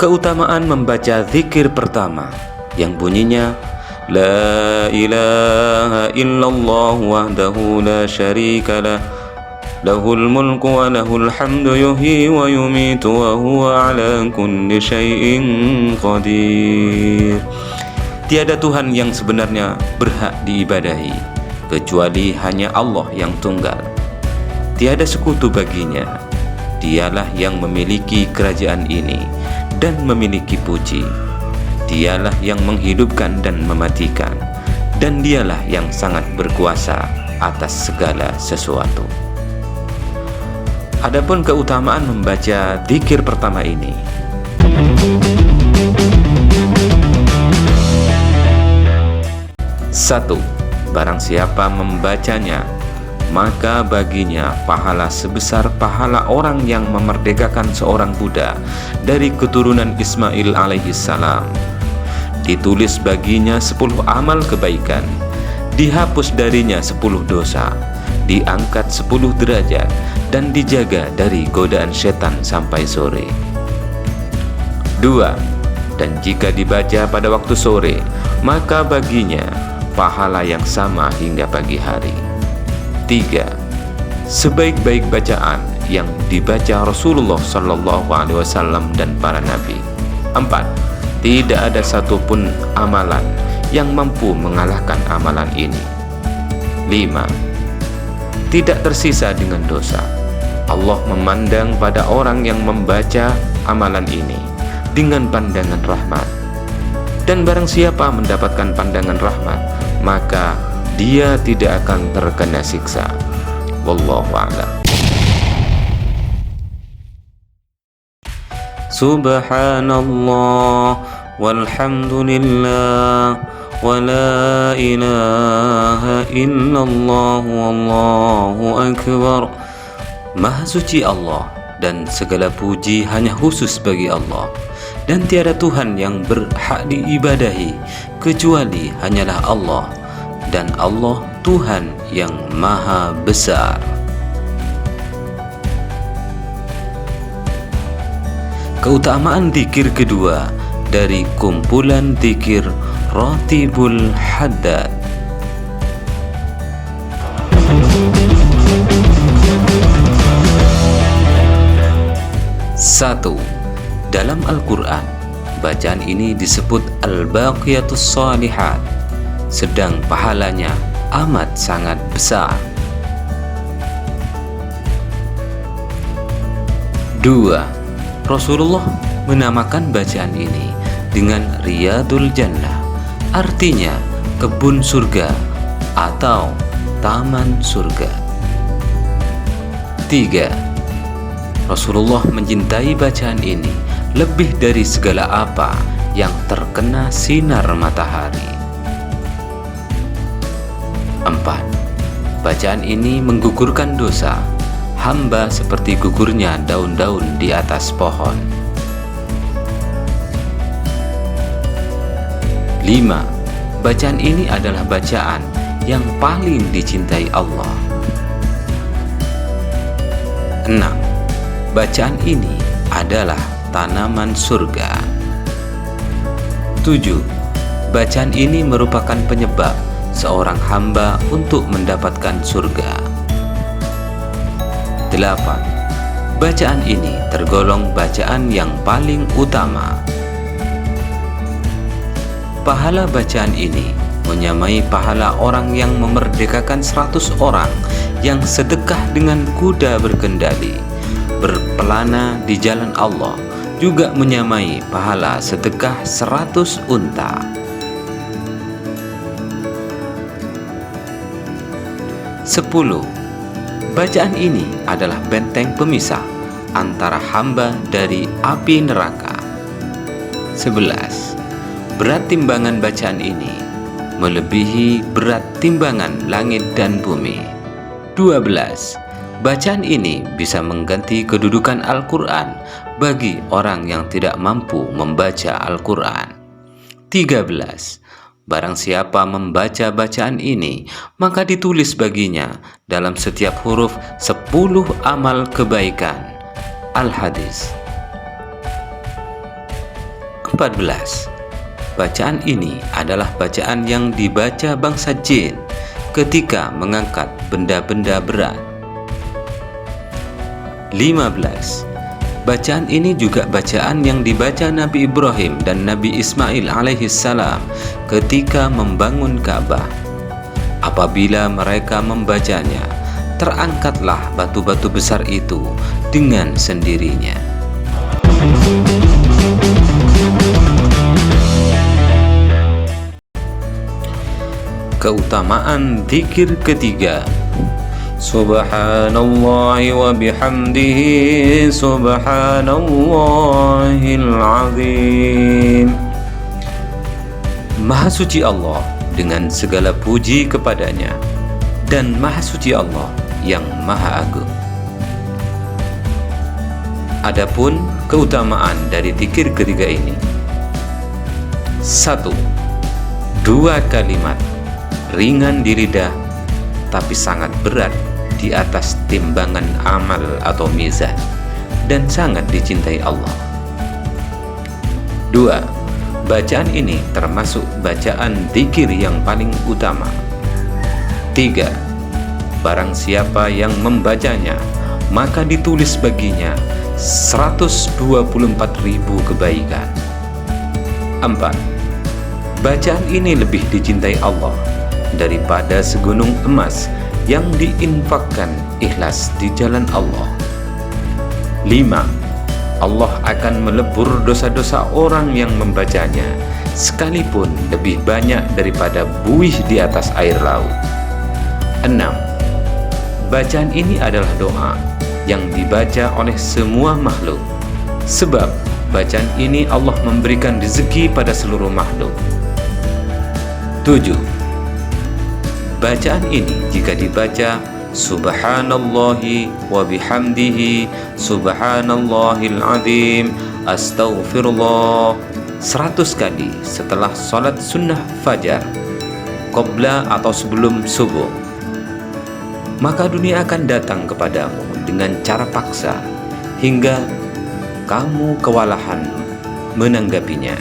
Keutamaan membaca zikir pertama yang bunyinya La ilaha illallah wahdahu la syarika lah, lahul mulku wa lahul hamdu yuhyi wa yumitu wa huwa ala kulli syai'in qadir. Tiada Tuhan yang sebenarnya berhak diibadahi kecuali hanya Allah yang tunggal. Tiada sekutu baginya. Dialah yang memiliki kerajaan ini dan memiliki puji. Dialah yang menghidupkan dan mematikan, dan dialah yang sangat berkuasa atas segala sesuatu. Adapun keutamaan membaca zikir pertama ini, satu, barang siapa membacanya, maka baginya pahala sebesar pahala orang yang memerdekakan seorang budak dari keturunan Ismail alaihissalam. Ditulis baginya 10 amal kebaikan, dihapus darinya 10 dosa, diangkat 10 derajat, dan dijaga dari godaan setan sampai sore. 2. Dan jika dibaca pada waktu sore, maka baginya pahala yang sama hingga pagi hari. 3. Sebaik-baik bacaan yang dibaca Rasulullah SAW dan para nabi. 4. Tidak ada satupun amalan yang mampu mengalahkan amalan ini. 5. Tidak tersisa dengan dosa. Allah memandang pada orang yang membaca amalan ini dengan pandangan rahmat. Dan barang siapa mendapatkan pandangan rahmat, maka dia tidak akan terkena siksa. Wallahu a'lam. Subhanallah walhamdulillah wa la ilaha illallah wallahu akbar. Maha suci Allah dan segala puji hanya khusus bagi Allah, dan tiada Tuhan yang berhak diibadahi kecuali hanyalah Allah, dan Allah Tuhan yang maha besar. Keutamaan zikir kedua dari kumpulan zikir Ratibul Haddad. 1. Dalam Al-Quran, bacaan ini disebut Al-Baqiyatus Shalihat, sedang pahalanya amat sangat besar. 2. Rasulullah menamakan bacaan ini dengan Riyadul Jannah, artinya kebun surga atau taman surga. 3. Rasulullah mencintai bacaan ini lebih dari segala apa yang terkena sinar matahari. 4. Bacaan ini menggugurkan dosa hamba seperti gugurnya daun-daun di atas pohon. 5. Bacaan ini adalah bacaan yang paling dicintai Allah. 6. Bacaan ini adalah tanaman surga. 7. Bacaan ini merupakan penyebab seorang hamba untuk mendapatkan surga. 8. Bacaan ini tergolong bacaan yang paling utama. Pahala bacaan ini menyamai pahala orang yang memerdekakan 100 orang yang sedekah dengan kuda berkendali, berpelana di jalan Allah, juga menyamai pahala sedekah 100 unta. 10. Bacaan ini adalah benteng pemisah antara hamba dari api neraka. 11. Berat timbangan bacaan ini melebihi berat timbangan langit dan bumi. 12. Bacaan ini bisa mengganti kedudukan Al-Quran bagi orang yang tidak mampu membaca Al-Quran. 13. Barang siapa membaca bacaan ini, maka ditulis baginya dalam setiap huruf 10 amal kebaikan. Al-Hadis. 14. Bacaan ini adalah bacaan yang dibaca bangsa jin ketika mengangkat benda-benda berat. 15. Bacaan ini juga bacaan yang dibaca Nabi Ibrahim dan Nabi Ismail alaihissalam ketika membangun Ka'bah. Apabila mereka membacanya, terangkatlah batu-batu besar itu dengan sendirinya. Keutamaan zikir ketiga. Subhanallah wa bihamdihi subhanallahil azim. Maha suci Allah dengan segala puji kepadanya, dan maha suci Allah yang maha agung. Adapun keutamaan dari zikir ketiga ini: 1. 2 kalimat ringan di lidah tapi sangat berat di atas timbangan amal atau mizan, dan sangat dicintai Allah. 2. Bacaan ini termasuk bacaan zikir yang paling utama. 3. Barang siapa yang membacanya, maka ditulis baginya 124.000 kebaikan. 4. Bacaan ini lebih dicintai Allah daripada segunung emas yang diinfakkan ikhlas di jalan Allah. 5. Allah akan melebur dosa-dosa orang yang membacanya sekalipun lebih banyak daripada buih di atas air laut. 6. Bacaan ini adalah doa yang dibaca oleh semua makhluk, sebab bacaan ini Allah memberikan rezeki pada seluruh makhluk. 7. Bacaan ini jika dibaca subhanallahi wa bihamdihi subhanallahil azim astaghfirullah 100 kali setelah sholat sunnah fajar, qobla atau sebelum subuh, maka dunia akan datang kepadamu dengan cara paksa hingga kamu kewalahan menanggapinya.